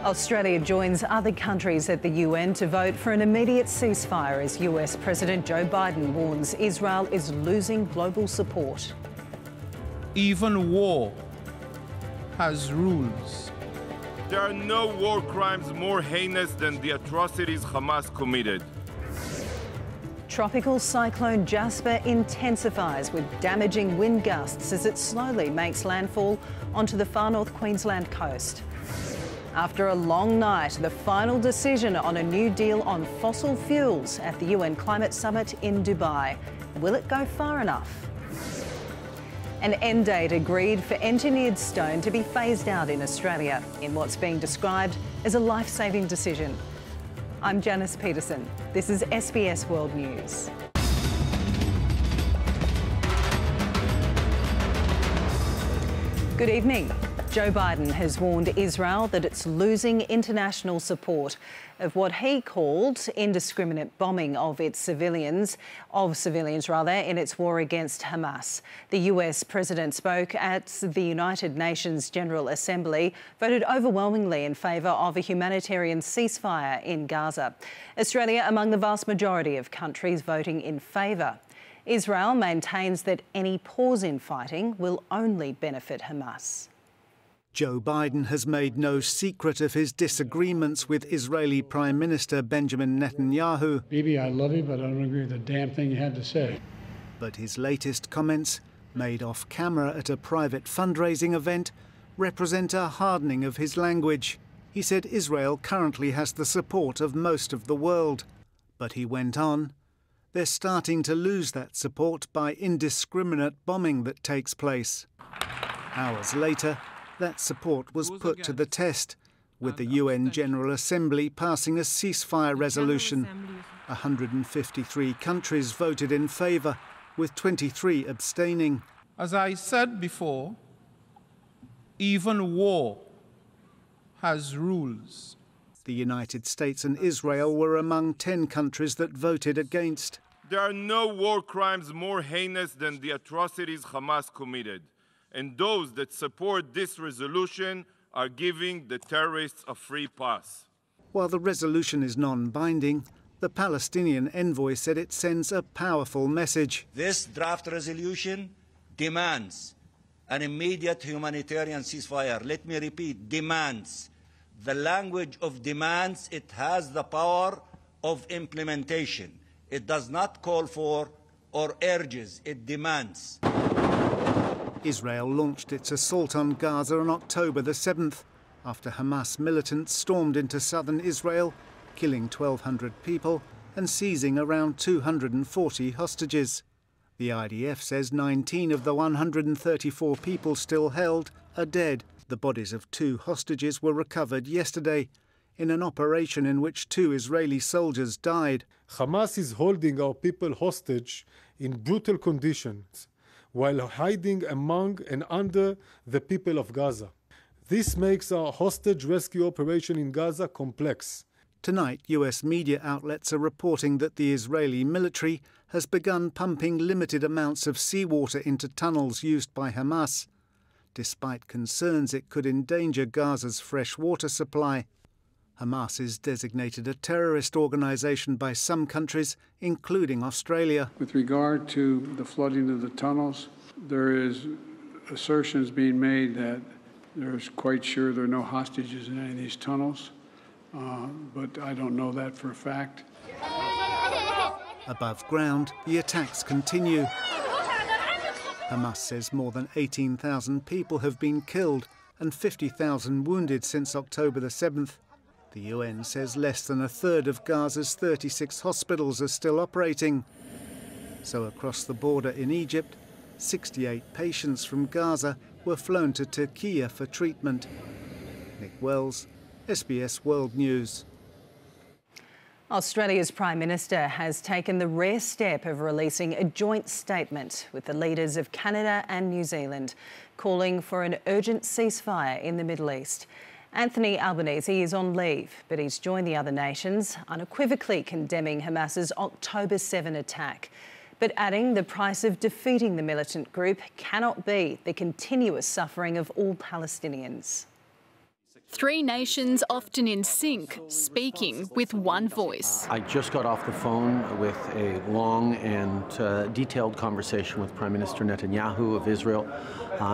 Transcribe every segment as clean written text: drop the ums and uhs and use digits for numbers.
Australia joins other countries at the UN to vote for an immediate ceasefire as US President Joe Biden warns Israel is losing global support. Even war has rules. There are no war crimes more heinous than the atrocities Hamas committed. Tropical cyclone Jasper intensifies with damaging wind gusts as it slowly makes landfall onto the far north Queensland coast. After a long night, the final decision on a new deal on fossil fuels at the UN Climate Summit in Dubai. Will it go far enough? An end date agreed for engineered stone to be phased out in Australia in what's being described as a life-saving decision. I'm Janice Petersen. This is SBS World News. Good evening. Joe Biden has warned Israel that it's losing international support of what he called indiscriminate bombing of civilians in its war against Hamas. The US President spoke at the United Nations General Assembly, voted overwhelmingly in favour of a humanitarian ceasefire in Gaza. Australia among the vast majority of countries voting in favour. Israel maintains that any pause in fighting will only benefit Hamas. Joe Biden has made no secret of his disagreements with Israeli Prime Minister Benjamin Netanyahu. Bibi, I love you, but I don't agree with a damn thing you had to say. But his latest comments, made off camera at a private fundraising event, represent a hardening of his language. He said Israel currently has the support of most of the world. But he went on, they're starting to lose that support by indiscriminate bombing that takes place. Hours later, that support was put to the test, with the UN General Assembly passing a ceasefire resolution. 153 countries voted in favour, with 23 abstaining. As I said before, even war has rules. The United States and Israel were among 10 countries that voted against. There are no war crimes more heinous than the atrocities Hamas committed. And those that support this resolution are giving the terrorists a free pass. While the resolution is non-binding, the Palestinian envoy said it sends a powerful message. This draft resolution demands an immediate humanitarian ceasefire. Let me repeat, demands. The language of demands, it has the power of implementation. It does not call for or urges, it demands. Israel launched its assault on Gaza on October the 7th, after Hamas militants stormed into southern Israel, killing 1,200 people and seizing around 240 hostages. The IDF says 19 of the 134 people still held are dead. The bodies of 2 hostages were recovered yesterday in an operation in which 2 Israeli soldiers died. Hamas is holding our people hostage in brutal conditions, while hiding among and under the people of Gaza. This makes our hostage rescue operation in Gaza complex. Tonight, US media outlets are reporting that the Israeli military has begun pumping limited amounts of seawater into tunnels used by Hamas, despite concerns it could endanger Gaza's fresh water supply. Hamas is designated a terrorist organisation by some countries, including Australia. With regard to the flooding of the tunnels, there is assertions being made that there's quite sure there are no hostages in any of these tunnels, but I don't know that for a fact. Above ground, the attacks continue. Hamas says more than 18,000 people have been killed and 50,000 wounded since October the 7th. The UN says less than a third of Gaza's 36 hospitals are still operating. So across the border in Egypt, 68 patients from Gaza were flown to Turkey for treatment. Nick Wells, SBS World News. Australia's Prime Minister has taken the rare step of releasing a joint statement with the leaders of Canada and New Zealand, calling for an urgent ceasefire in the Middle East. Anthony Albanese is on leave, but he's joined the other nations, unequivocally condemning Hamas's October 7 attack, but adding the price of defeating the militant group cannot be the continuous suffering of all Palestinians. Three nations often in sync, speaking with one voice. I just got off the phone with a long and detailed conversation with Prime Minister Netanyahu of Israel,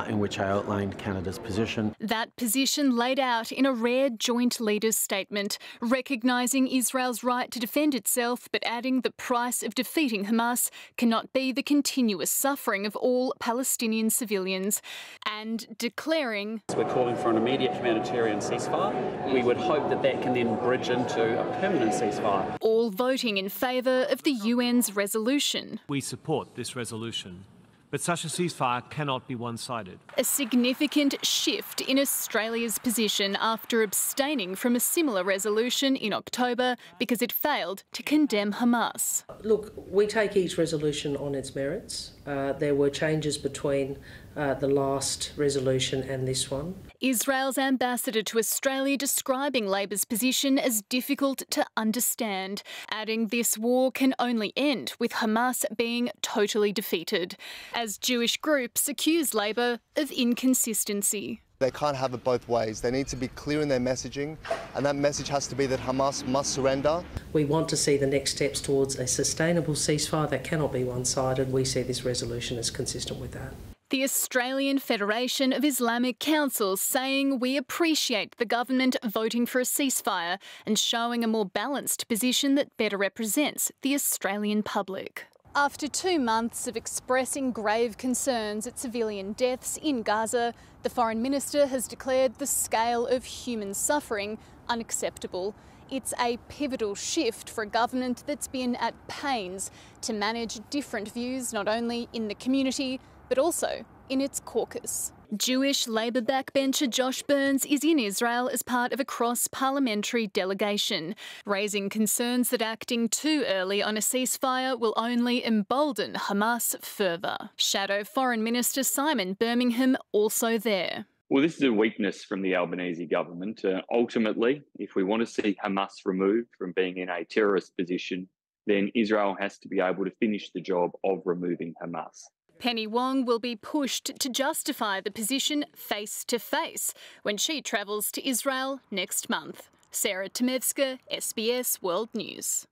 in which I outlined Canada's position. That position laid out in a rare joint leaders' statement, recognising Israel's right to defend itself, but adding the price of defeating Hamas cannot be the continuous suffering of all Palestinian civilians, and declaring, we're calling for an immediate humanitarian ceasefire. We would hope that that can then bridge into a permanent ceasefire. All voting in favour of the UN's resolution. We support this resolution, but such a ceasefire cannot be one-sided. A significant shift in Australia's position after abstaining from a similar resolution in October because it failed to condemn Hamas. Look, we take each resolution on its merits. There were changes between the last resolution and this one. Israel's ambassador to Australia describing Labor's position as difficult to understand, adding this war can only end with Hamas being totally defeated, as Jewish groups accuse Labor of inconsistency. They can't have it both ways. They need to be clear in their messaging, and that message has to be that Hamas must surrender. We want to see the next steps towards a sustainable ceasefire that cannot be one-sided. We see this resolution as consistent with that. The Australian Federation of Islamic Councils saying we appreciate the government voting for a ceasefire and showing a more balanced position that better represents the Australian public. After 2 months of expressing grave concerns at civilian deaths in Gaza, the Foreign Minister has declared the scale of human suffering unacceptable. It's a pivotal shift for a government that's been at pains to manage different views not only in the community but also in its caucus. Jewish Labor backbencher Josh Burns is in Israel as part of a cross-parliamentary delegation, raising concerns that acting too early on a ceasefire will only embolden Hamas further. Shadow Foreign Minister Simon Birmingham also there. Well, this is a weakness from the Albanese government. Ultimately, if we want to see Hamas removed from being in a terrorist position, then Israel has to be able to finish the job of removing Hamas. Penny Wong will be pushed to justify the position face to face when she travels to Israel next month. Sarah Temevska, SBS World News.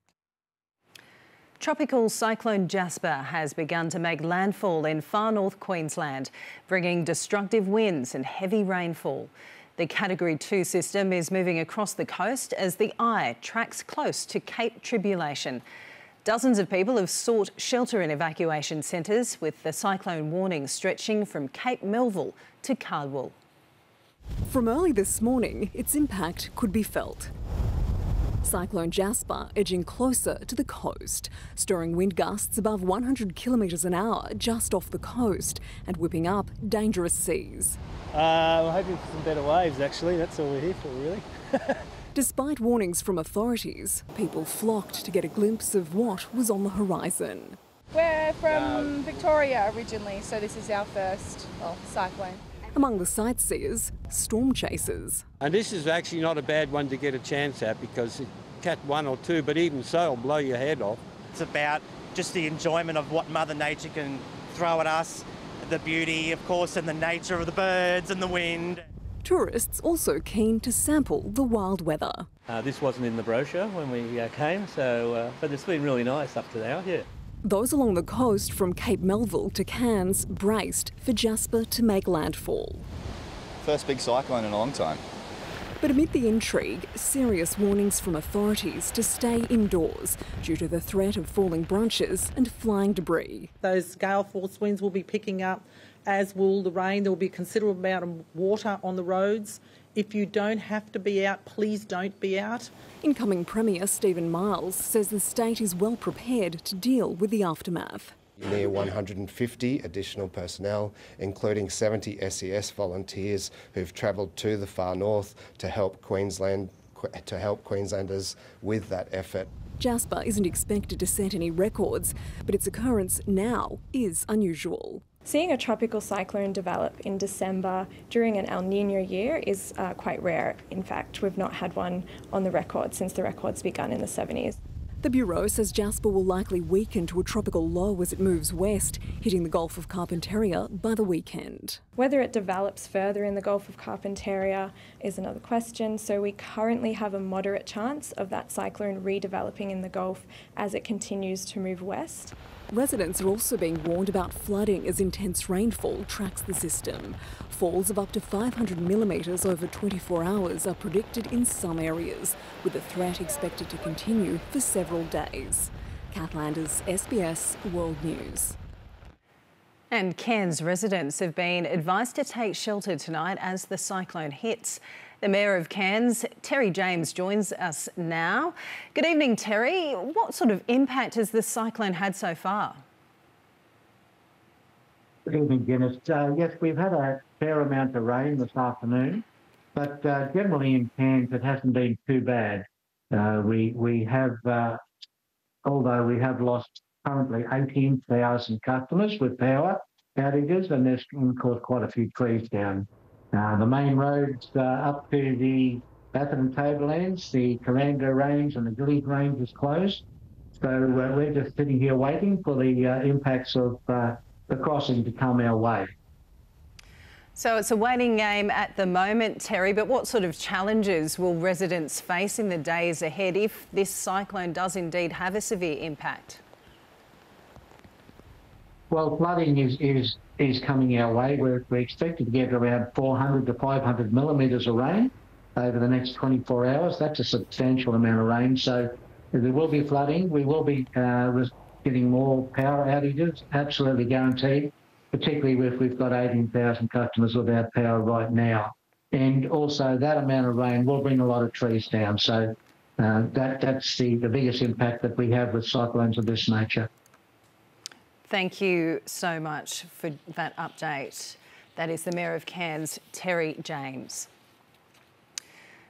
Tropical cyclone Jasper has begun to make landfall in far north Queensland, bringing destructive winds and heavy rainfall. The Category 2 system is moving across the coast as the eye tracks close to Cape Tribulation. Dozens of people have sought shelter in evacuation centres, with the cyclone warning stretching from Cape Melville to Cardwell. From early this morning, its impact could be felt. Cyclone Jasper edging closer to the coast, stirring wind gusts above 100 kilometres an hour just off the coast and whipping up dangerous seas. We're hoping for some better waves, actually. That's all we're here for, really. Despite warnings from authorities, people flocked to get a glimpse of what was on the horizon. We're from Victoria originally, so this is our first cyclone. Among the sightseers, storm chasers. And this is actually not a bad one to get a chance at because it catch one or two, but even so, it'll blow your head off. It's about just the enjoyment of what Mother Nature can throw at us, the beauty, of course, and the nature of the birds and the wind. Tourists also keen to sample the wild weather. This wasn't in the brochure when we came, but it's been really nice up to now, yeah. Those along the coast from Cape Melville to Cairns braced for Jasper to make landfall. First big cyclone in a long time. But amid the intrigue, serious warnings from authorities to stay indoors due to the threat of falling branches and flying debris. Those gale force winds will be picking up, as will the rain. There will be a considerable amount of water on the roads. If you don't have to be out, please don't be out. Incoming Premier Stephen Miles says the state is well prepared to deal with the aftermath. Near 150 additional personnel, including 70 SES volunteers who've travelled to the far north to help Queenslanders with that effort. Jasper isn't expected to set any records, but its occurrence now is unusual. Seeing a tropical cyclone develop in December during an El Niño year is quite rare. In fact, we've not had one on the record since the records begun in the 70s. The Bureau says Jasper will likely weaken to a tropical low as it moves west, hitting the Gulf of Carpentaria by the weekend. Whether it develops further in the Gulf of Carpentaria is another question, so we currently have a moderate chance of that cyclone redeveloping in the Gulf as it continues to move west. Residents are also being warned about flooding as intense rainfall tracks the system. Falls of up to 500 millimetres over 24 hours are predicted in some areas, with the threat expected to continue for several days. Kath Landers, SBS World News. And Cairns residents have been advised to take shelter tonight as the cyclone hits. The Mayor of Cairns, Terry James, joins us now. Good evening, Terry. What sort of impact has the cyclone had so far? Good evening, Janice. Yes, we've had a fair amount of rain this afternoon, but generally in Cairns it hasn't been too bad. We have, although we have lost currently 18,000 customers with power outages, and there's of course quite a few trees down. The main roads up to the Atherton Tablelands, the Calandra Range and the Gillies Range is closed. So we're just sitting here waiting for the impacts of the crossing to come our way. So it's a waiting game at the moment, Terry, but what sort of challenges will residents face in the days ahead if this cyclone does indeed have a severe impact? Well, flooding is coming our way. We're expected to get around 400 to 500 millimetres of rain over the next 24 hours. That's a substantial amount of rain. So there will be flooding. We will be getting more power outages, absolutely guaranteed, particularly if we've got 18,000 customers without power right now. And also that amount of rain will bring a lot of trees down. So that's the biggest impact that we have with cyclones of this nature. Thank you so much for that update. That is the Mayor of Cairns, Terry James.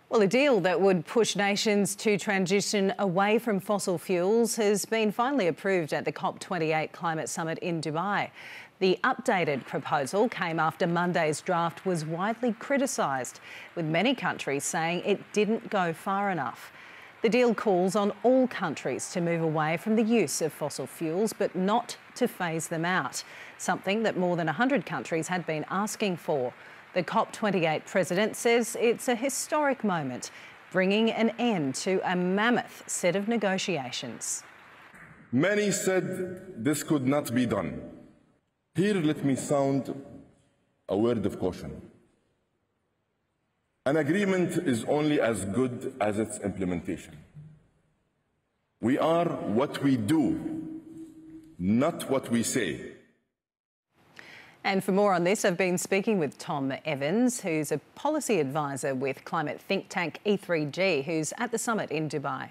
Well, a deal that would push nations to transition away from fossil fuels has been finally approved at the COP28 Climate Summit in Dubai. The updated proposal came after Monday's draft was widely criticised, with many countries saying it didn't go far enough. The deal calls on all countries to move away from the use of fossil fuels, but not to phase them out, something that more than 100 countries had been asking for. The COP28 president says it's a historic moment, bringing an end to a mammoth set of negotiations. Many said this could not be done. Here let me sound a word of caution. An agreement is only as good as its implementation. We are what we do, not what we say. And for more on this, I've been speaking with Tom Evans, who's a policy advisor with climate think tank E3G, who's at the summit in Dubai.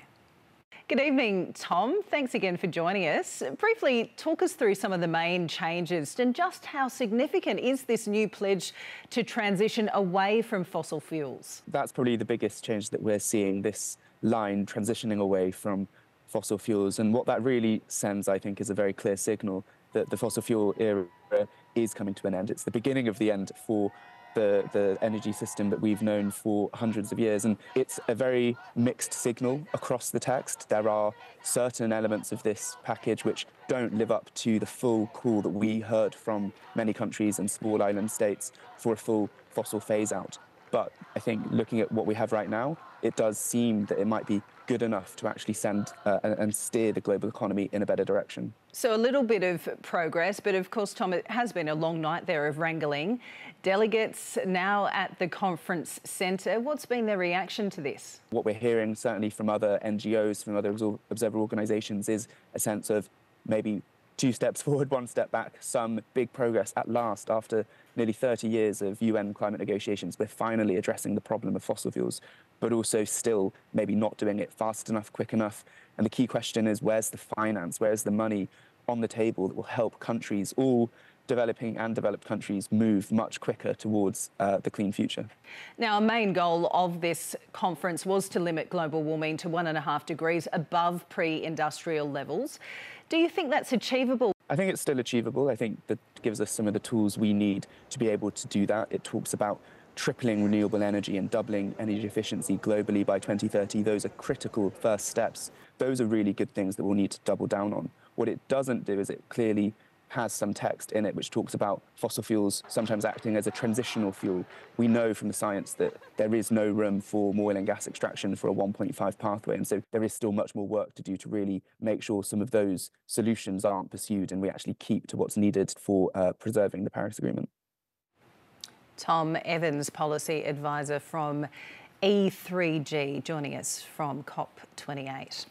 Good evening, Tom. Thanks again for joining us. Briefly, talk us through some of the main changes and just how significant is this new pledge to transition away from fossil fuels? That's probably the biggest change that we're seeing, this line transitioning away from fossil fuels. And what that really sends, I think, is a very clear signal that the fossil fuel era is coming to an end. It's the beginning of the end for the energy system that we've known for hundreds of years. And it's a very mixed signal across the text. There are certain elements of this package which don't live up to the full call that we heard from many countries and small island states for a full fossil phase out. But I think looking at what we have right now, it does seem that it might be good enough to actually send and steer the global economy in a better direction. So a little bit of progress, but of course, Tom, it has been a long night there of wrangling. Delegates now at the conference centre, what's been their reaction to this? What we're hearing, certainly from other NGOs, from other observer organisations, is a sense of maybe 2 steps forward, 1 step back, some big progress at last after nearly 30 years of UN climate negotiations. We're finally addressing the problem of fossil fuels, but also still maybe not doing it fast enough, quick enough. And the key question is, where's the finance, where's the money on the table that will help countries, all developing and developed countries, move much quicker towards the clean future? Now, a main goal of this conference was to limit global warming to 1.5 degrees above pre-industrial levels. Do you think that's achievable? I think it's still achievable. I think that gives us some of the tools we need to be able to do that. It talks about tripling renewable energy and doubling energy efficiency globally by 2030. Those are critical first steps. Those are really good things that we'll need to double down on. What it doesn't do is it clearly has some text in it which talks about fossil fuels sometimes acting as a transitional fuel. We know from the science that there is no room for oil and gas extraction for a 1.5 pathway, and so there is still much more work to do to really make sure some of those solutions aren't pursued and we actually keep to what's needed for preserving the Paris Agreement. Tom Evans, Policy Advisor from E3G, joining us from COP28.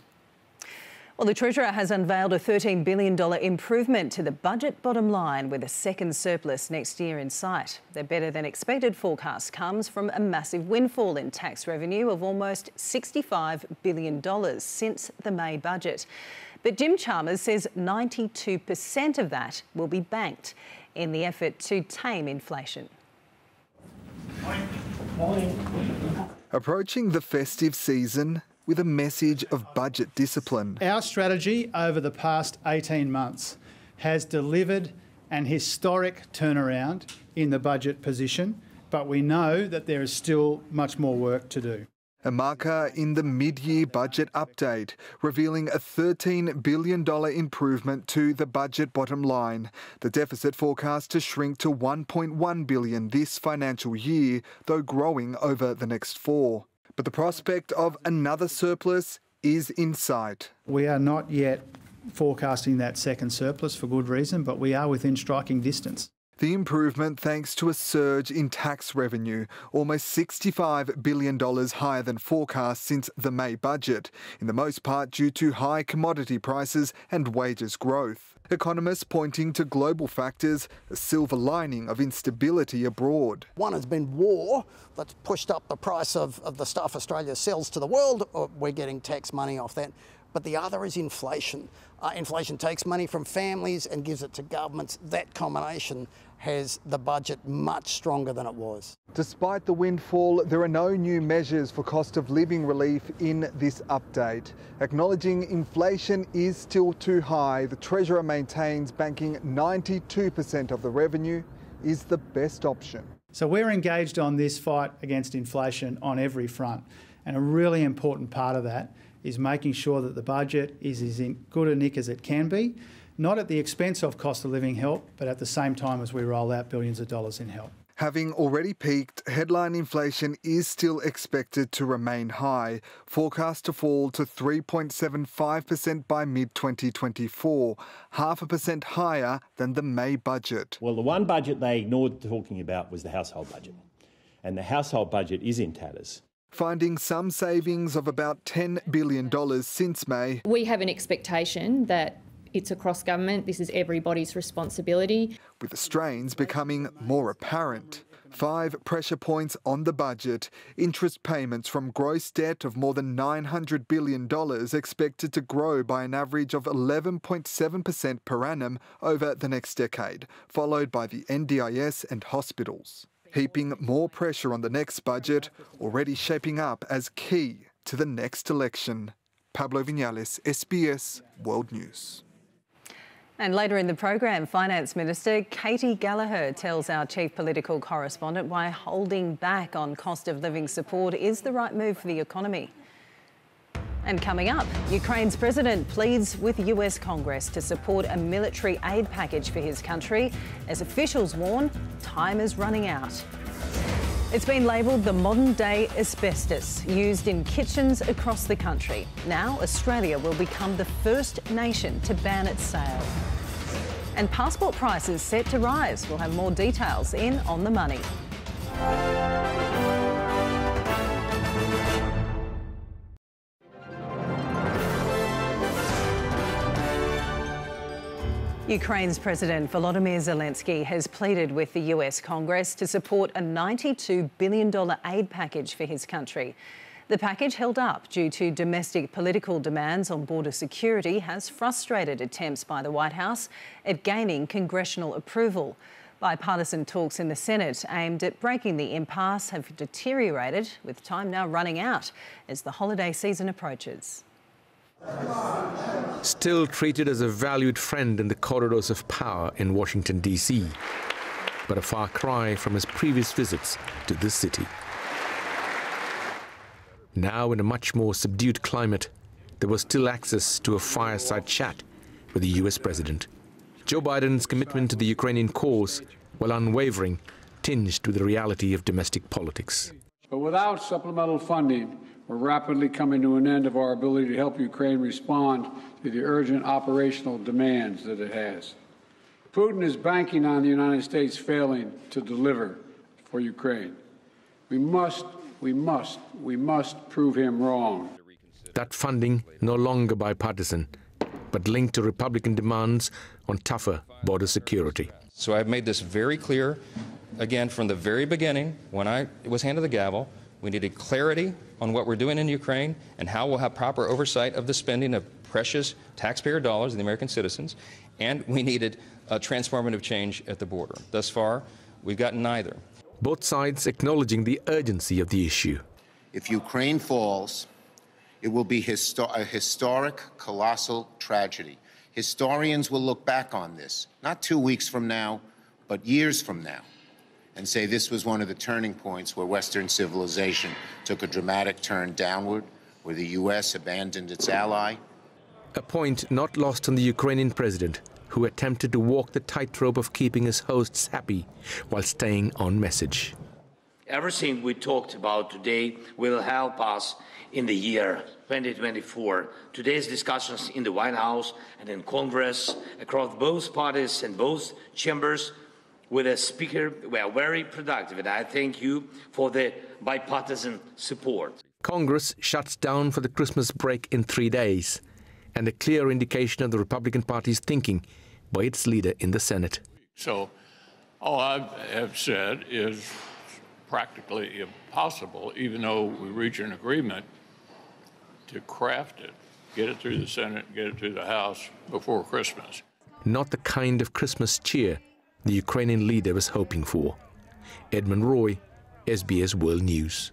Well, the Treasurer has unveiled a $13 billion improvement to the budget bottom line with a second surplus next year in sight. The better-than-expected forecast comes from a massive windfall in tax revenue of almost $65 billion since the May budget. But Jim Chalmers says 92% of that will be banked in the effort to tame inflation. Approaching the festive season with a message of budget discipline. Our strategy over the past 18 months has delivered an historic turnaround in the budget position, but we know that there is still much more work to do. A marker in the mid-year budget update, revealing a $13 billion improvement to the budget bottom line. The deficit forecast to shrink to $1.1 billion this financial year, though growing over the next 4. But the prospect of another surplus is in sight. We are not yet forecasting that second surplus for good reason, but we are within striking distance. The improvement thanks to a surge in tax revenue, almost $65 billion higher than forecast since the May budget, in the most part due to high commodity prices and wages growth. Economists pointing to global factors, a silver lining of instability abroad. One has been war that's pushed up the price of the stuff Australia sells to the world. We're getting tax money off that. But the other is inflation. Inflation takes money from families and gives it to governments. That combination has the budget much stronger than it was. Despite the windfall, there are no new measures for cost of living relief in this update. Acknowledging inflation is still too high, the Treasurer maintains banking 92% of the revenue is the best option. So we're engaged on this fight against inflation on every front, and a really important part of that is making sure that the budget is as in good a nick as it can be, not at the expense of cost of living help, but at the same time as we roll out billions of dollars in help. Having already peaked, headline inflation is still expected to remain high, forecast to fall to 3.75% by mid-2024, 0.5% higher than the May budget. Well, the one budget they ignored talking about was the household budget, and the household budget is in tatters. Finding some savings of about $10 billion since May. We have an expectation that it's across government. This is everybody's responsibility. With the strains becoming more apparent. 5 pressure points on the budget. Interest payments from gross debt of more than $900 billion expected to grow by an average of 11.7% per annum over the next decade, followed by the NDIS and hospitals. Heaping more pressure on the next budget, already shaping up as key to the next election. Pablo Vinales, SBS World News. And later in the program, Finance Minister Katie Gallagher tells our chief political correspondent why holding back on cost of living support is the right move for the economy. And coming up, Ukraine's president pleads with US Congress to support a military aid package for his country as officials warn time is running out. It's been labelled the modern-day asbestos used in kitchens across the country. Now Australia will become the first nation to ban its sale. And passport prices set to rise. We'll have more details in On the Money. Ukraine's President Volodymyr Zelensky has pleaded with the US Congress to support a $92 billion aid package for his country. The package, held up due to domestic political demands on border security, has frustrated attempts by the White House at gaining congressional approval. Bipartisan talks in the Senate aimed at breaking the impasse have deteriorated, with time now running out as the holiday season approaches. Still treated as a valued friend in the corridors of power in Washington, D.C., but a far cry from his previous visits to this city. Now, in a much more subdued climate, there was still access to a fireside chat with the US president. Joe Biden's commitment to the Ukrainian cause, while unwavering, tinged with the reality of domestic politics. But without supplemental funding, we're rapidly coming to an end of our ability to help Ukraine respond to the urgent operational demands that it has. Putin is banking on the United States failing to deliver for Ukraine. We must prove him wrong. That funding no longer bipartisan, but linked to Republican demands on tougher border security. So I've made this very clear, again, from the very beginning, when I was handed the gavel. We needed clarity on what we're doing in Ukraine and how we'll have proper oversight of the spending of precious taxpayer dollars of the American citizens, and we needed a transformative change at the border. Thus far, we've gotten neither. Both sides acknowledging the urgency of the issue. If Ukraine falls, it will be a historic, colossal tragedy. Historians will look back on this, not 2 weeks from now, but years from now, and say this was one of the turning points where Western civilization took a dramatic turn downward, where the U.S. abandoned its ally. A point not lost on the Ukrainian president, who attempted to walk the tightrope of keeping his hosts happy while staying on message. Everything we talked about today will help us in the year 2024. Today's discussions in the White House and in Congress, across both parties and both chambers, with a speaker, were very productive, and I thank you for the bipartisan support. Congress shuts down for the Christmas break in 3 days, and a clear indication of the Republican Party's thinking by its leader in the Senate. So all I have said is practically impossible, even though we reach an agreement, to craft it, get it through the Senate, get it through the House before Christmas. Not the kind of Christmas cheer the Ukrainian leader was hoping for. Edmund Roy, SBS World News.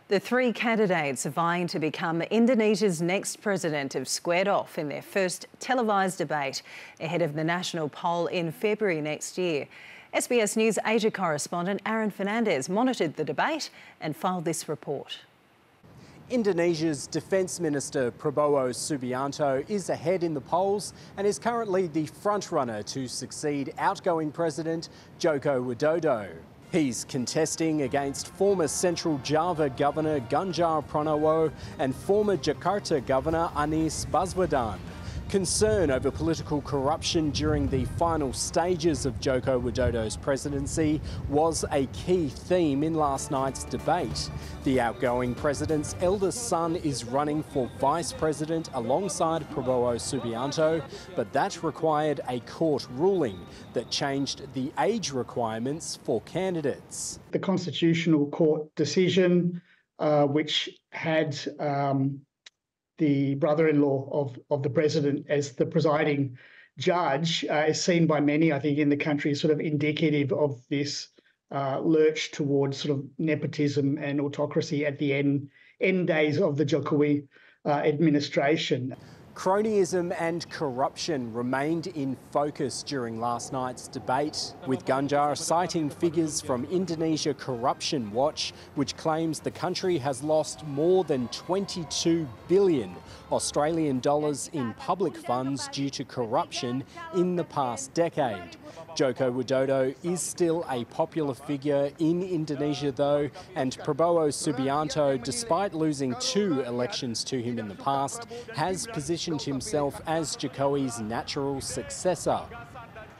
The three candidates vying to become Indonesia's next president have squared off in their first televised debate ahead of the national poll in February next year. SBS News Asia correspondent Aaron Fernandez monitored the debate and filed this report. Indonesia's Defence Minister Prabowo Subianto is ahead in the polls and is currently the frontrunner to succeed outgoing President Joko Widodo. He's contesting against former Central Java Governor Ganjar Pranowo and former Jakarta Governor Anies Baswedan. Concern over political corruption during the final stages of Joko Widodo's presidency was a key theme in last night's debate. The outgoing president's eldest son is running for vice president alongside Prabowo Subianto, but that required a court ruling that changed the age requirements for candidates. The Constitutional Court decision, which had the brother-in-law of the president as the presiding judge, is seen by many, I think, in the country as sort of indicative of this lurch towards sort of nepotism and autocracy at the end days of the Jokowi administration. Cronyism and corruption remained in focus during last night's debate, with Ganjar citing figures from Indonesia Corruption Watch, which claims the country has lost more than 22 billion Australian dollars in public funds due to corruption in the past decade. Joko Widodo is still a popular figure in Indonesia though, and Prabowo Subianto, despite losing 2 elections to him in the past, has positioned himself as Jokowi's natural successor.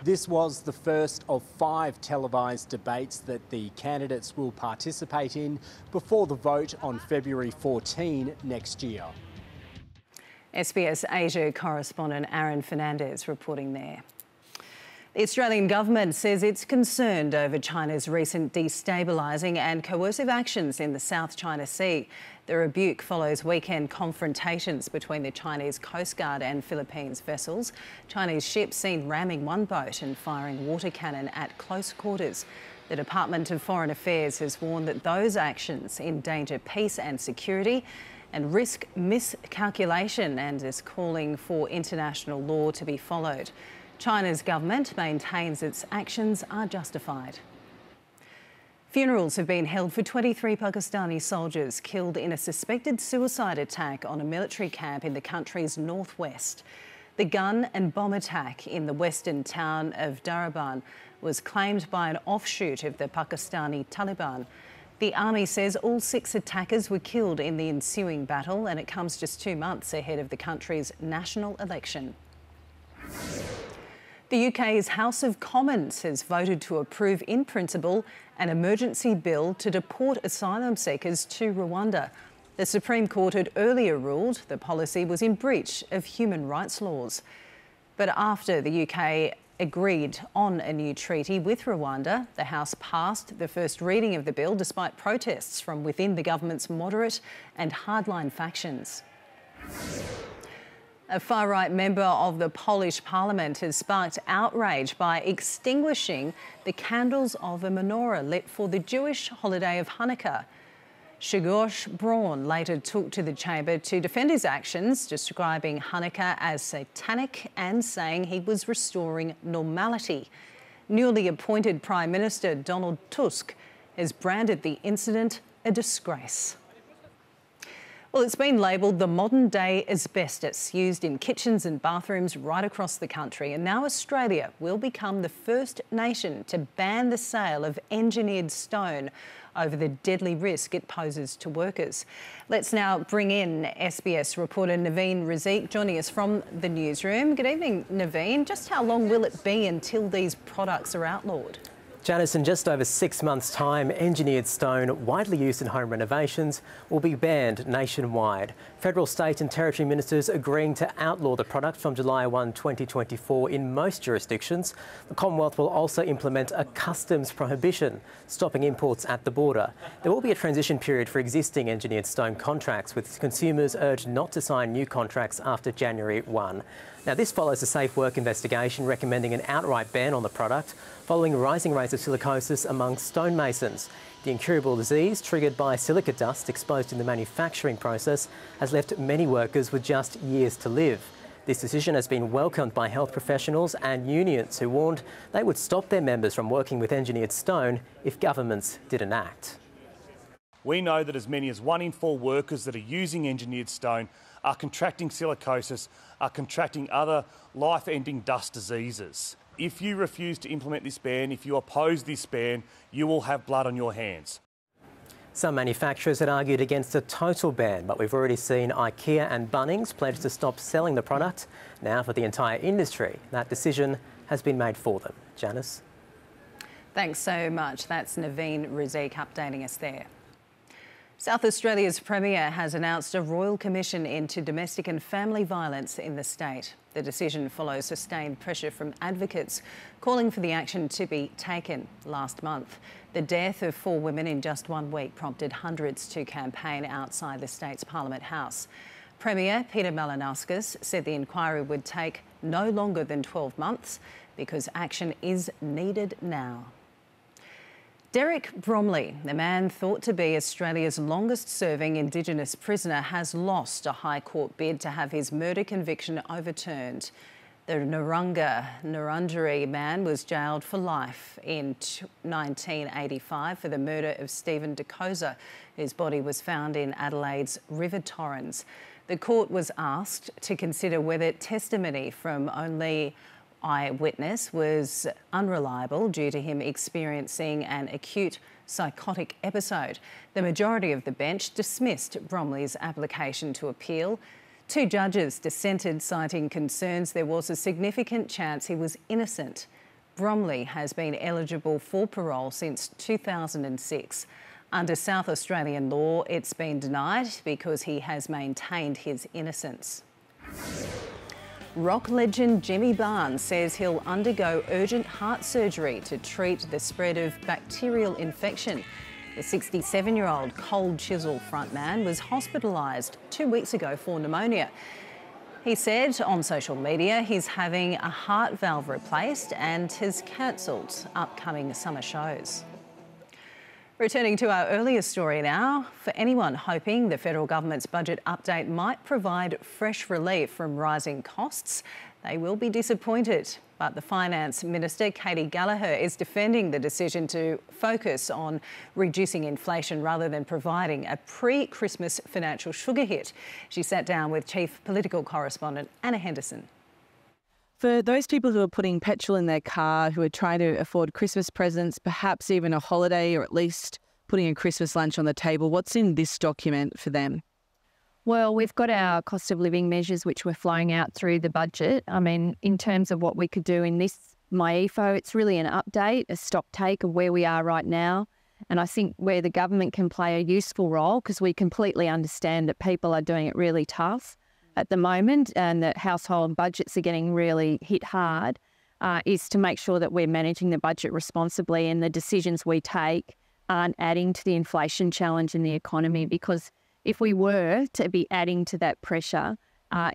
This was the first of 5 televised debates that the candidates will participate in before the vote on February 14 next year. SBS Asia correspondent Aaron Fernandez reporting there. The Australian government says it's concerned over China's recent destabilising and coercive actions in the South China Sea. The rebuke follows weekend confrontations between the Chinese Coast Guard and Philippines vessels. Chinese ships seen ramming one boat and firing water cannon at close quarters. The Department of Foreign Affairs has warned that those actions endanger peace and security and risk miscalculation, and is calling for international law to be followed. China's government maintains its actions are justified. Funerals have been held for 23 Pakistani soldiers killed in a suspected suicide attack on a military camp in the country's northwest. The gun and bomb attack in the western town of Daraban was claimed by an offshoot of the Pakistani Taliban. The army says all 6 attackers were killed in the ensuing battle, and it comes just 2 months ahead of the country's national election. The UK's House of Commons has voted to approve in principle an emergency bill to deport asylum seekers to Rwanda. The Supreme Court had earlier ruled the policy was in breach of human rights laws. But after the UK agreed on a new treaty with Rwanda, the House passed the first reading of the bill despite protests from within the government's moderate and hardline factions. A far-right member of the Polish parliament has sparked outrage by extinguishing the candles of a menorah lit for the Jewish holiday of Hanukkah. Grzegorz Braun later took to the chamber to defend his actions, describing Hanukkah as satanic and saying he was restoring normality. Newly appointed Prime Minister Donald Tusk has branded the incident a disgrace. Well, it's been labelled the modern-day asbestos used in kitchens and bathrooms right across the country. And now Australia will become the first nation to ban the sale of engineered stone over the deadly risk it poses to workers. Let's now bring in SBS reporter Naveen Razik joining us from the newsroom. Good evening, Naveen. Just how long will it be until these products are outlawed? Janice, in just over 6 months' time, engineered stone, widely used in home renovations, will be banned nationwide. Federal, state and territory ministers agreeing to outlaw the product from July 1, 2024 in most jurisdictions. The Commonwealth will also implement a customs prohibition, stopping imports at the border. There will be a transition period for existing engineered stone contracts, with consumers urged not to sign new contracts after January 1. Now, this follows a Safe Work investigation recommending an outright ban on the product following rising rates of silicosis among stonemasons. The incurable disease, triggered by silica dust exposed in the manufacturing process, has left many workers with just years to live. This decision has been welcomed by health professionals and unions who warned they would stop their members from working with engineered stone if governments didn't act. We know that as many as 1 in 4 workers that are using engineered stone are contracting silicosis, are contracting other life-ending dust diseases. If you refuse to implement this ban, if you oppose this ban, you will have blood on your hands. Some manufacturers had argued against a total ban, but we've already seen IKEA and Bunnings pledge to stop selling the product. Now for the entire industry, that decision has been made for them. Janice? Thanks so much. That's Naveen Razik updating us there. South Australia's Premier has announced a royal commission into domestic and family violence in the state. The decision follows sustained pressure from advocates calling for the action to be taken last month. The death of 4 women in just 1 week prompted hundreds to campaign outside the state's Parliament House. Premier Peter Malinauskas said the inquiry would take no longer than 12 months because action is needed now. Derek Bromley, the man thought to be Australia's longest-serving Indigenous prisoner, has lost a High Court bid to have his murder conviction overturned. The Wurundjeri man was jailed for life in 1985 for the murder of Stephen DeCosa, whose body was found in Adelaide's River Torrens. The court was asked to consider whether testimony from only eyewitness was unreliable due to him experiencing an acute psychotic episode. The majority of the bench dismissed Bromley's application to appeal. 2 judges dissented, citing concerns there was a significant chance he was innocent. Bromley has been eligible for parole since 2006. Under South Australian law, it's been denied because he has maintained his innocence. Rock legend Jimmy Barnes says he'll undergo urgent heart surgery to treat the spread of bacterial infection. The 67-year-old Cold Chisel frontman was hospitalised 2 weeks ago for pneumonia. He said on social media he's having a heart valve replaced and has cancelled upcoming summer shows. Returning to our earlier story now, for anyone hoping the federal government's budget update might provide fresh relief from rising costs, they will be disappointed. But the Finance Minister, Katie Gallagher, is defending the decision to focus on reducing inflation rather than providing a pre-Christmas financial sugar hit. She sat down with Chief Political Correspondent Anna Henderson. For those people who are putting petrol in their car, who are trying to afford Christmas presents, perhaps even a holiday, or at least putting a Christmas lunch on the table, what's in this document for them? Well, we've got our cost of living measures, which we're flowing out through the budget. I mean, in terms of what we could do in this MyEFO, it's really an update, a stock take of where we are right now. And I think where the government can play a useful role, because we completely understand that people are doing it really tough at the moment and that household budgets are getting really hit hard, is to make sure that we're managing the budget responsibly and the decisions we take aren't adding to the inflation challenge in the economy, because if we were to be adding to that pressure,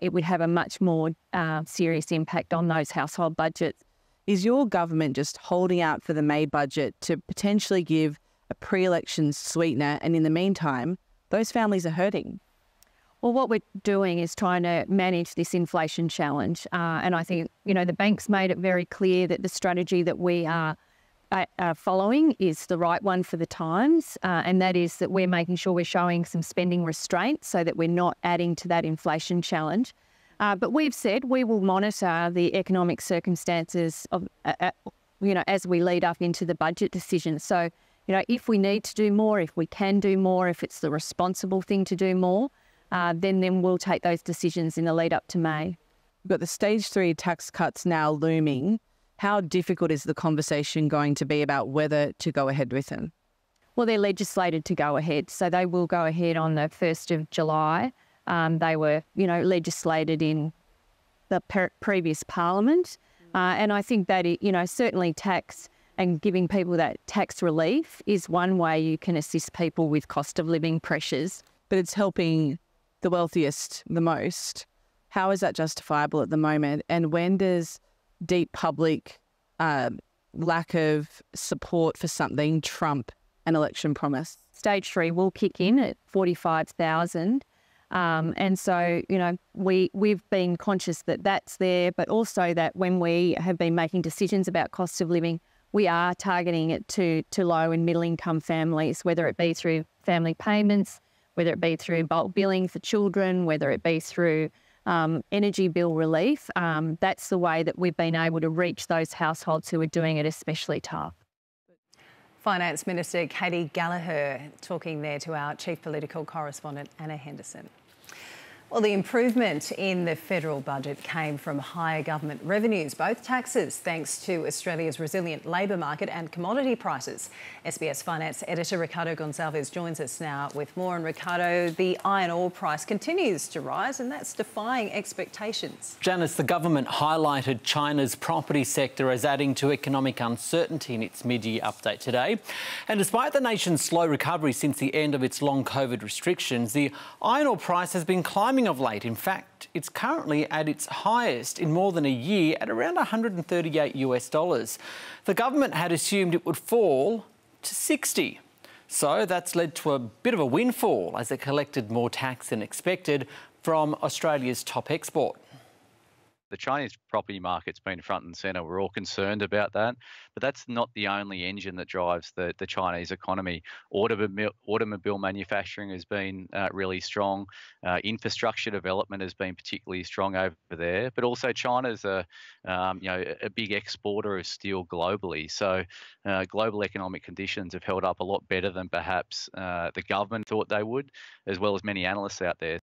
it would have a much more serious impact on those household budgets. Is your government just holding out for the May budget to potentially give a pre-election sweetener, and in the meantime, those families are hurting? Well, what we're doing is trying to manage this inflation challenge. And I think, you know, the bank's made it very clear that the strategy that we are following is the right one for the times, and that is that we're making sure we're showing some spending restraint so that we're not adding to that inflation challenge. But we've said we will monitor the economic circumstances of, you know, as we lead up into the budget decision. So, you know, if we need to do more, if we can do more, if it's the responsible thing to do more, then we'll take those decisions in the lead up to May. We've got the stage 3 tax cuts now looming. How difficult is the conversation going to be about whether to go ahead with them? Well, they're legislated to go ahead, so they will go ahead on the 1st of July. They were, you know, legislated in the previous parliament. And I think that, you know, certainly tax and giving people that tax relief is one way you can assist people with cost of living pressures. But it's helping the wealthiest the most. How is that justifiable at the moment? And when does deep public lack of support for something trump an election promise? Stage 3 will kick in at 45,000. And so, you know, we've been conscious that that's there, but also that when we have been making decisions about cost of living, we are targeting it to low and middle income families, whether it be through family payments, whether it be through bulk billing for children, whether it be through energy bill relief. That's the way that we've been able to reach those households who are doing it especially tough. Finance Minister Katie Gallagher talking there to our Chief Political Correspondent Anna Henderson. Well, the improvement in the federal budget came from higher government revenues, both taxes, thanks to Australia's resilient labour market and commodity prices. SBS Finance editor Ricardo Gonçalves joins us now with more. And Ricardo, the iron ore price continues to rise, and that's defying expectations. Janice, the government highlighted China's property sector as adding to economic uncertainty in its mid-year update today. And despite the nation's slow recovery since the end of its long COVID restrictions, the iron ore price has been climbing of late. In fact, it's currently at its highest in more than a year at around $138. The government had assumed it would fall to 60. So that's led to a bit of a windfall as it collected more tax than expected from Australia's top export. The Chinese property market's been front and centre. We're all concerned about that, but that's not the only engine that drives the Chinese economy. Automobile manufacturing has been really strong. Infrastructure development has been particularly strong over there, but also China's a big exporter of steel globally. So global economic conditions have held up a lot better than perhaps the government thought they would, as well as many analysts out there.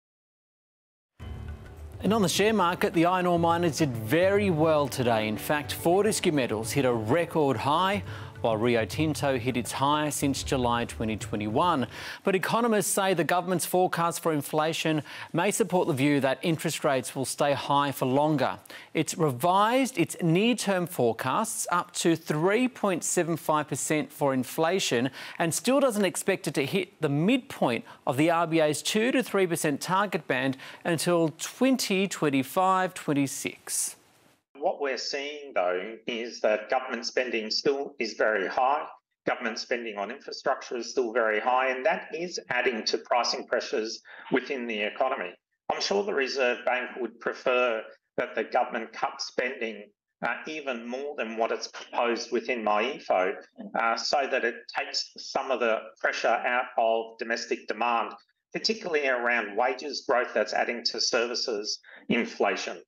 And on the share market, the iron ore miners did very well today. In fact, Fortescue Metals hit a record high, while Rio Tinto hit its highest since July 2021. But economists say the government's forecast for inflation may support the view that interest rates will stay high for longer. It's revised its near-term forecasts up to 3.75% for inflation and still doesn't expect it to hit the midpoint of the RBA's 2 to 3% target band until 2025-26. What we're seeing, though, is that government spending still is very high. Government spending on infrastructure is still very high, and that is adding to pricing pressures within the economy. I'm sure the Reserve Bank would prefer that the government cut spending even more than what it's proposed within my info, so that it takes some of the pressure out of domestic demand, particularly around wages growth that's adding to services inflation.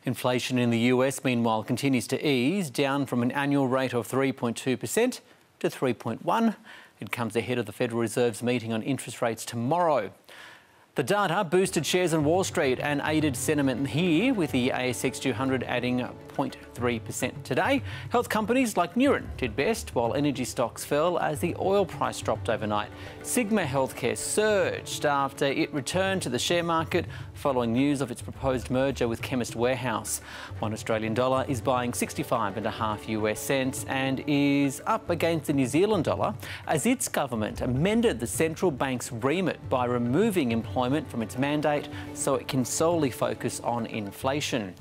Inflation in the US, meanwhile, continues to ease, down from an annual rate of 3.2% to 3.1%. It comes ahead of the Federal Reserve's meeting on interest rates tomorrow. The data boosted shares on Wall Street and aided sentiment here, with the ASX 200 adding 0.3% today. Health companies like Neuron did best, while energy stocks fell as the oil price dropped overnight. Sigma Healthcare surged after it returned to the share market following news of its proposed merger with Chemist Warehouse. $1 Australian is buying 65.5 US cents and is up against the New Zealand dollar as its government amended the central bank's remit by removing employment from its mandate so it can solely focus on inflation.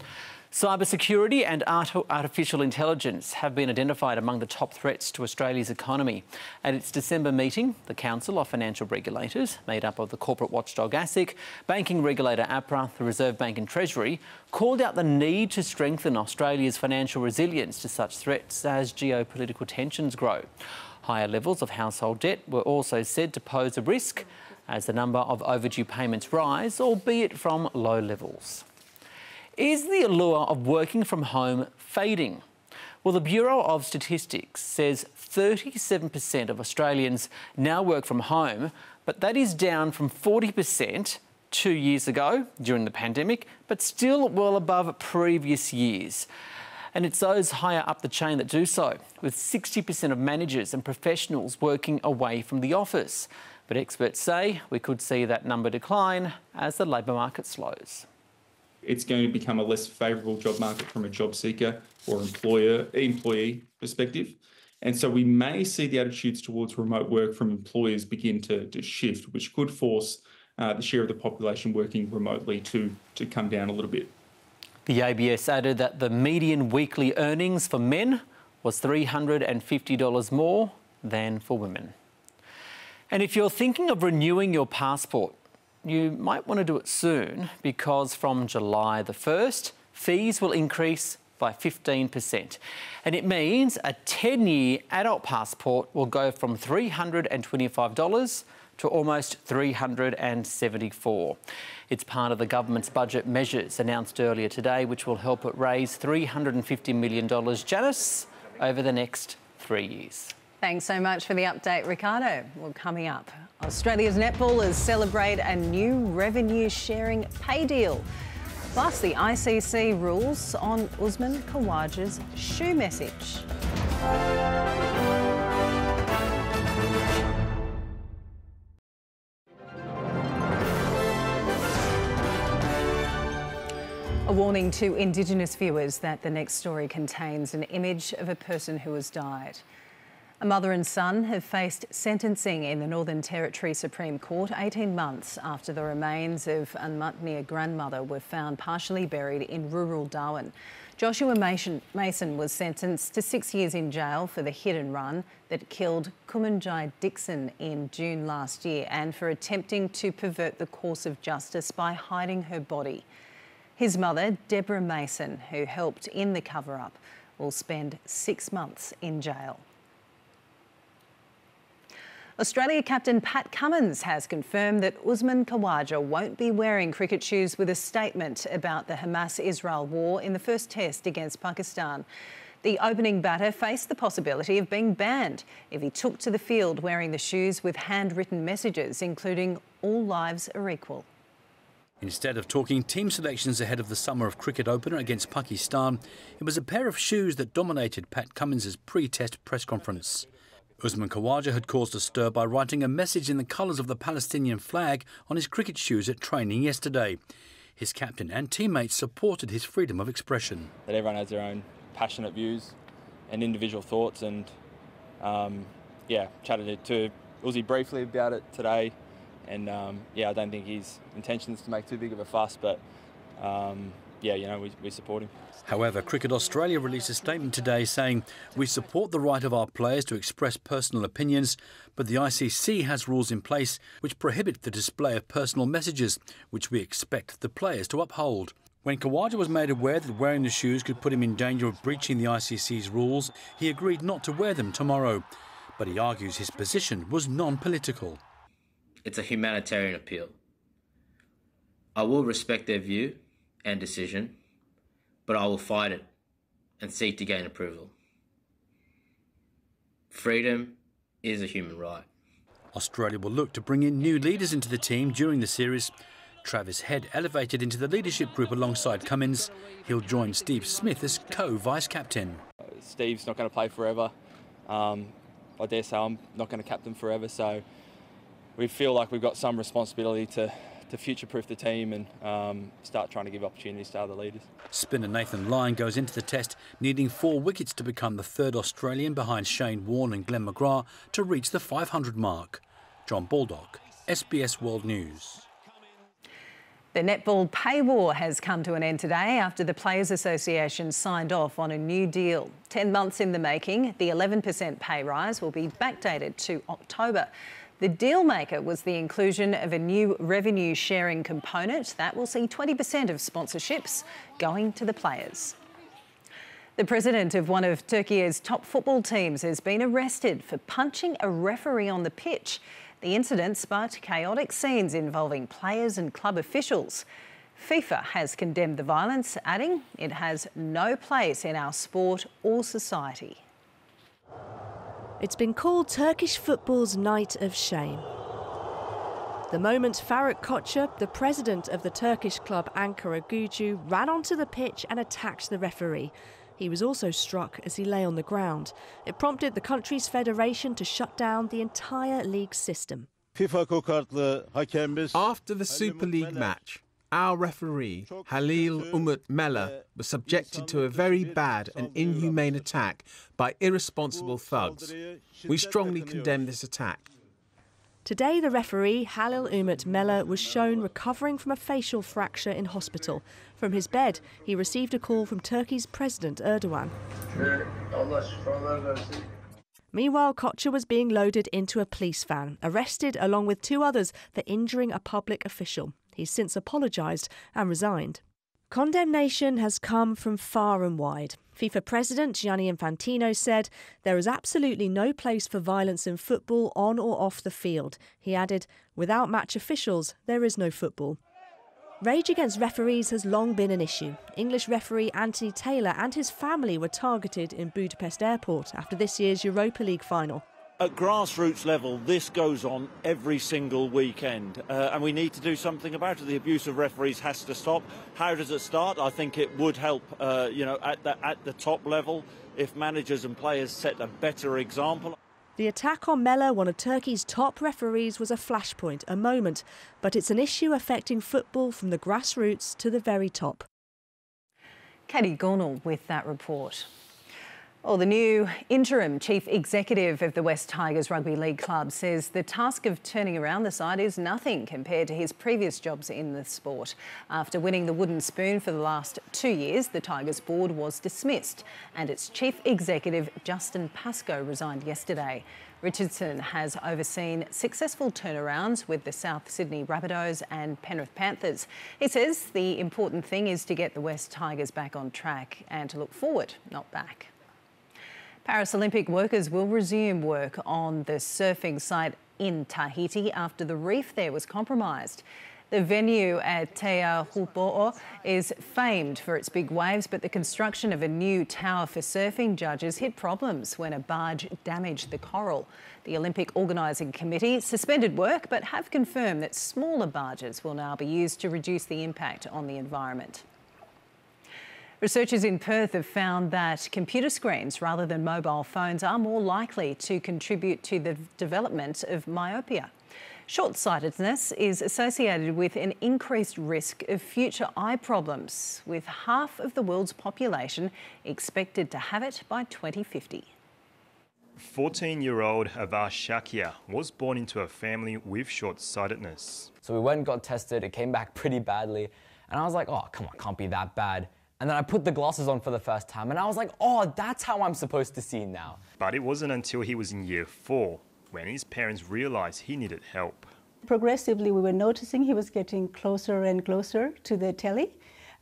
Cybersecurity and artificial intelligence have been identified among the top threats to Australia's economy. At its December meeting, the Council of Financial Regulators, made up of the corporate watchdog ASIC, banking regulator APRA, the Reserve Bank and Treasury, called out the need to strengthen Australia's financial resilience to such threats as geopolitical tensions grow. Higher levels of household debt were also said to pose a risk as the number of overdue payments rise, albeit from low levels. Is the allure of working from home fading? Well, the Bureau of Statistics says 37% of Australians now work from home, but that is down from 40% 2 years ago during the pandemic, but still well above previous years. And it's those higher up the chain that do so, with 60% of managers and professionals working away from the office. But experts say we could see that number decline as the labour market slows. It's going to become a less favourable job market from a job seeker or employee perspective. And so we may see the attitudes towards remote work from employers begin to shift, which could force the share of the population working remotely to come down a little bit. The ABS added that the median weekly earnings for men was $350 more than for women. And if you're thinking of renewing your passport, you might want to do it soon, because from July the 1st, fees will increase by 15%. And it means a 10-year adult passport will go from $325 to almost $374. It's part of the government's budget measures announced earlier today, which will help it raise $350 million, Janice, over the next 3 years. Thanks so much for the update, Ricardo. Well, coming up, Australia's netballers celebrate a new revenue-sharing pay deal. Plus, the ICC rules on Usman Khawaja's shoe message. A warning to Indigenous viewers that the next story contains an image of a person who has died. A mother and son have faced sentencing in the Northern Territory Supreme Court 18 months after the remains of Unmutnir grandmother were found partially buried in rural Darwin. Joshua Mason was sentenced to 6 years in jail for the hit and run that killed Kumanjai Dixon in June last year, and for attempting to pervert the course of justice by hiding her body. His mother, Deborah Mason, who helped in the cover-up, will spend 6 months in jail. Australia captain Pat Cummins has confirmed that Usman Khawaja won't be wearing cricket shoes with a statement about the Hamas-Israel war in the first test against Pakistan. The opening batter faced the possibility of being banned if he took to the field wearing the shoes with handwritten messages, including "All lives are equal." Instead of talking team selections ahead of the summer of cricket opener against Pakistan, it was a pair of shoes that dominated Pat Cummins' pre-test press conference. Usman Khawaja had caused a stir by writing a message in the colours of the Palestinian flag on his cricket shoes at training yesterday. His captain and teammates supported his freedom of expression. That everyone has their own passionate views and individual thoughts, and chatted to Uzi briefly about it today, and I don't think his intention is to make too big of a fuss, but we support him. However, Cricket Australia released a statement today saying, "We support the right of our players to express personal opinions, but the ICC has rules in place which prohibit the display of personal messages, which we expect the players to uphold." When Khawaja was made aware that wearing the shoes could put him in danger of breaching the ICC's rules, he agreed not to wear them tomorrow. But he argues his position was non-political. It's a humanitarian appeal. I will respect their view and decision, but I will fight it and seek to gain approval. Freedom is a human right. Australia will look to bring in new leaders into the team during the series. Travis Head elevated into the leadership group alongside Cummins. He'll join Steve Smith as co-vice captain. Steve's not going to play forever. I dare say I'm not going to captain forever, so we feel like we've got some responsibility to future-proof the team and start trying to give opportunities to other leaders. Spinner Nathan Lyon goes into the test needing 4 wickets to become the third Australian behind Shane Warne and Glenn McGrath to reach the 500 mark. John Baldock, SBS World News. The netball pay war has come to an end today after the Players Association signed off on a new deal. 10 months in the making, the 11% pay rise will be backdated to October. The deal maker was the inclusion of a new revenue sharing component that will see 20% of sponsorships going to the players. The president of one of Turkey's top football teams has been arrested for punching a referee on the pitch. The incident sparked chaotic scenes involving players and club officials. FIFA has condemned the violence, adding it has no place in our sport or society. It's been called Turkish football's night of shame. The moment Faruk Koçer, the president of the Turkish club Ankara-Gücü, ran onto the pitch and attacked the referee. He was also struck as he lay on the ground. It prompted the country's federation to shut down the entire league system. After the Super League match, our referee, Halil Umut Mela, was subjected to a very bad and inhumane attack by irresponsible thugs. We strongly condemn this attack. Today, the referee, Halil Umut Mela, was shown recovering from a facial fracture in hospital. From his bed, he received a call from Turkey's President Erdogan. Meanwhile, Koçer was being loaded into a police van, arrested along with 2 others for injuring a public official. He's since apologised and resigned. Condemnation has come from far and wide. FIFA President Gianni Infantino said there is absolutely no place for violence in football on or off the field. He added, without match officials, there is no football. Rage against referees has long been an issue. English referee Anthony Taylor and his family were targeted in Budapest airport after this year's Europa League final. At grassroots level, this goes on every single weekend, and we need to do something about it. The abuse of referees has to stop. How does it start? I think it would help, at the top level, if managers and players set a better example. The attack on Mela, one of Turkey's top referees, was a flashpoint, a moment, but it's an issue affecting football from the grassroots to the very top. Katie Gornall with that report. Well, the new interim chief executive of the West Tigers Rugby League Club says the task of turning around the side is nothing compared to his previous jobs in the sport. After winning the wooden spoon for the last 2 years, the Tigers board was dismissed and its chief executive, Justin Pascoe, resigned yesterday. Richardson has overseen successful turnarounds with the South Sydney Rabbitohs and Penrith Panthers. He says the important thing is to get the West Tigers back on track and to look forward, not back. Paris Olympic workers will resume work on the surfing site in Tahiti after the reef there was compromised. The venue at Te Ahupo'o is famed for its big waves, but the construction of a new tower for surfing judges hit problems when a barge damaged the coral. The Olympic Organising Committee suspended work but have confirmed that smaller barges will now be used to reduce the impact on the environment. Researchers in Perth have found that computer screens rather than mobile phones are more likely to contribute to the development of myopia. Short-sightedness is associated with an increased risk of future eye problems, with half of the world's population expected to have it by 2050. 14-year-old Avash Shakia was born into a family with short-sightedness. So we went and got tested, it came back pretty badly, and I was like, oh, come on, can't be that bad. And then I put the glasses on for the first time and I was like, oh, that's how I'm supposed to see now. But it wasn't until he was in year 4 when his parents realised he needed help. Progressively, we were noticing he was getting closer and closer to the telly.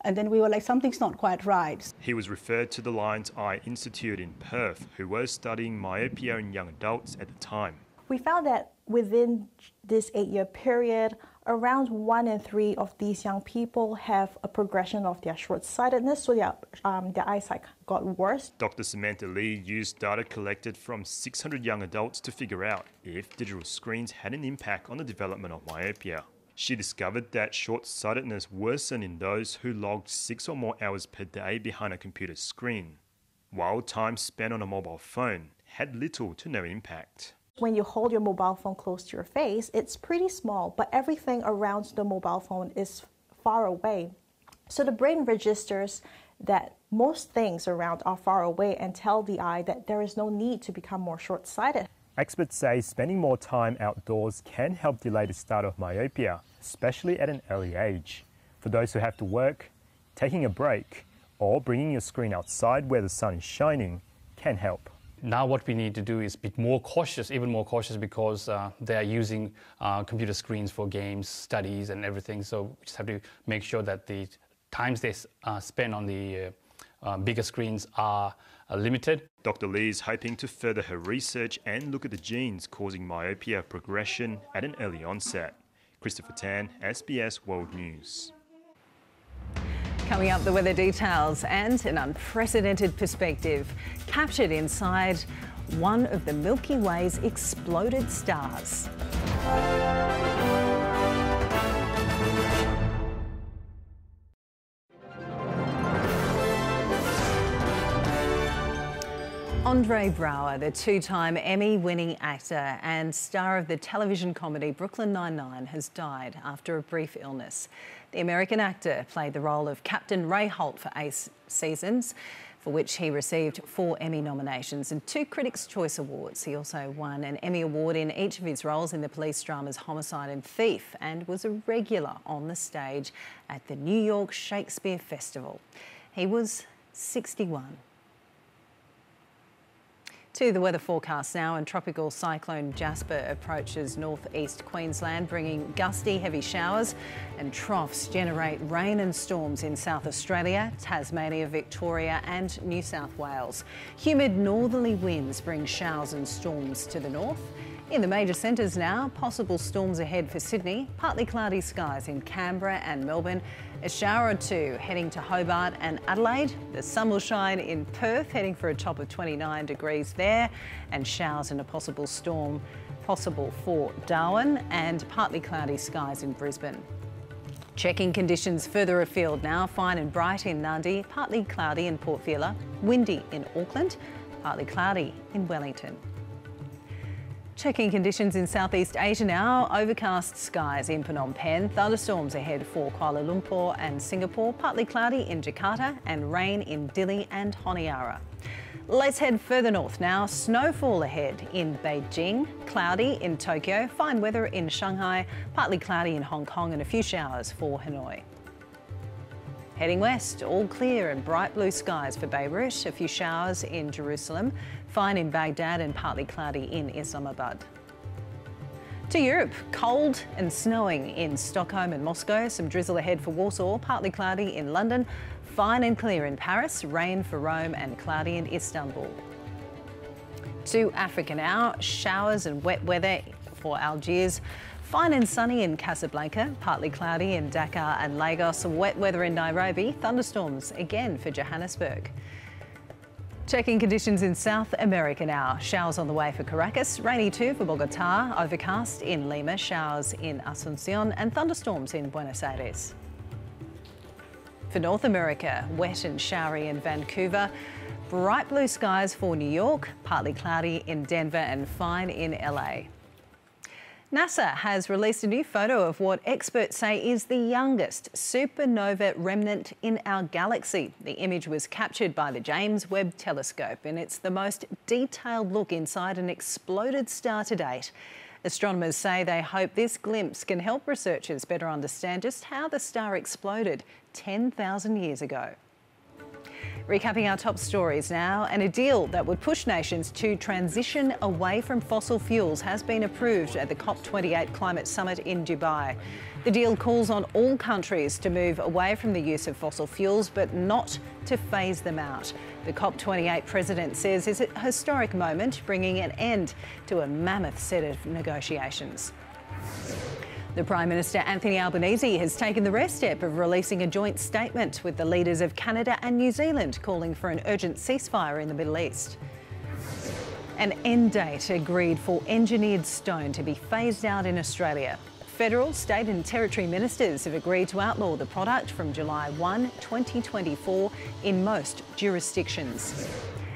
And then we were like, something's not quite right. He was referred to the Lions Eye Institute in Perth, who was studying myopia in young adults at the time. We found that within this 8-year period, around 1 in 3 of these young people have a progression of their short-sightedness, so their eyesight got worse. Dr. Samantha Lee used data collected from 600 young adults to figure out if digital screens had an impact on the development of myopia. She discovered that short-sightedness worsened in those who logged 6 or more hours per day behind a computer screen, while time spent on a mobile phone had little to no impact. When you hold your mobile phone close to your face, it's pretty small, but everything around the mobile phone is far away. So the brain registers that most things around are far away and tell the eye that there is no need to become more short-sighted. Experts say spending more time outdoors can help delay the start of myopia, especially at an early age. For those who have to work, taking a break or bringing your screen outside where the sun is shining can help. Now what we need to do is be more cautious, even more cautious, because they are using computer screens for games, studies and everything. So we just have to make sure that the times they spend on the bigger screens are limited. Dr. Lee is hoping to further her research and look at the genes causing myopia progression at an early onset. Christopher Tan, SBS World News. Coming up, the weather details and an unprecedented perspective captured inside one of the Milky Way's exploded stars. Andre Braugher, the two-time Emmy-winning actor and star of the television comedy Brooklyn Nine-Nine, has died after a brief illness. The American actor played the role of Captain Ray Holt for 8 seasons, for which he received 4 Emmy nominations and 2 Critics' Choice Awards. He also won an Emmy Award in each of his roles in the police dramas Homicide and Thief, and was a regular on the stage at the New York Shakespeare Festival. He was 61. To the weather forecast now, and tropical cyclone Jasper approaches northeast Queensland, bringing gusty heavy showers, and troughs generate rain and storms in South Australia, Tasmania, Victoria and New South Wales. Humid northerly winds bring showers and storms to the north. In the major centres now, possible storms ahead for Sydney, partly cloudy skies in Canberra and Melbourne, a shower or 2 heading to Hobart and Adelaide. The sun will shine in Perth, heading for a top of 29 degrees there, and showers and a possible storm possible for Darwin, and partly cloudy skies in Brisbane. Checking conditions further afield now, fine and bright in Nadi, partly cloudy in Port Vila, windy in Auckland, partly cloudy in Wellington. Checking conditions in Southeast Asia now, overcast skies in Phnom Penh, thunderstorms ahead for Kuala Lumpur and Singapore, partly cloudy in Jakarta and rain in Dili and Honiara. Let's head further north now, snowfall ahead in Beijing, cloudy in Tokyo, fine weather in Shanghai, partly cloudy in Hong Kong and a few showers for Hanoi. Heading west, all clear and bright blue skies for Beirut, a few showers in Jerusalem, fine in Baghdad and partly cloudy in Islamabad. To Europe, cold and snowing in Stockholm and Moscow, some drizzle ahead for Warsaw, partly cloudy in London, fine and clear in Paris, rain for Rome and cloudy in Istanbul. To Africa now, showers and wet weather for Algiers, fine and sunny in Casablanca, partly cloudy in Dakar and Lagos, wet weather in Nairobi, thunderstorms again for Johannesburg. Checking conditions in South America now. Showers on the way for Caracas, rainy too for Bogotá, overcast in Lima, showers in Asuncion and thunderstorms in Buenos Aires. For North America, wet and showery in Vancouver, bright blue skies for New York, partly cloudy in Denver and fine in LA. NASA has released a new photo of what experts say is the youngest supernova remnant in our galaxy. The image was captured by the James Webb Telescope, and it's the most detailed look inside an exploded star to date. Astronomers say they hope this glimpse can help researchers better understand just how the star exploded 10,000 years ago. Recapping our top stories now, and a deal that would push nations to transition away from fossil fuels has been approved at the COP28 Climate Summit in Dubai. The deal calls on all countries to move away from the use of fossil fuels, but not to phase them out. The COP28 president says it's a historic moment, bringing an end to a mammoth set of negotiations. The Prime Minister Anthony Albanese has taken the rare step of releasing a joint statement with the leaders of Canada and New Zealand, calling for an urgent ceasefire in the Middle East. An end date agreed for engineered stone to be phased out in Australia. Federal, state and territory ministers have agreed to outlaw the product from July 1, 2024 in most jurisdictions.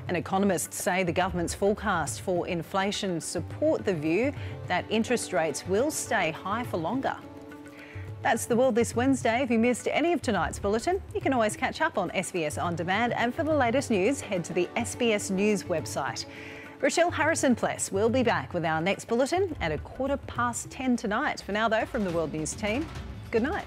And economists say the government's forecast for inflation support the view that interest rates will stay high for longer. That's The World this Wednesday. If you missed any of tonight's bulletin, you can always catch up on SBS On Demand, and for the latest news, head to the SBS News website. Rochelle Harrison-Pless will be back with our next bulletin at 10:15 tonight. For now, though, from the World News team, good night.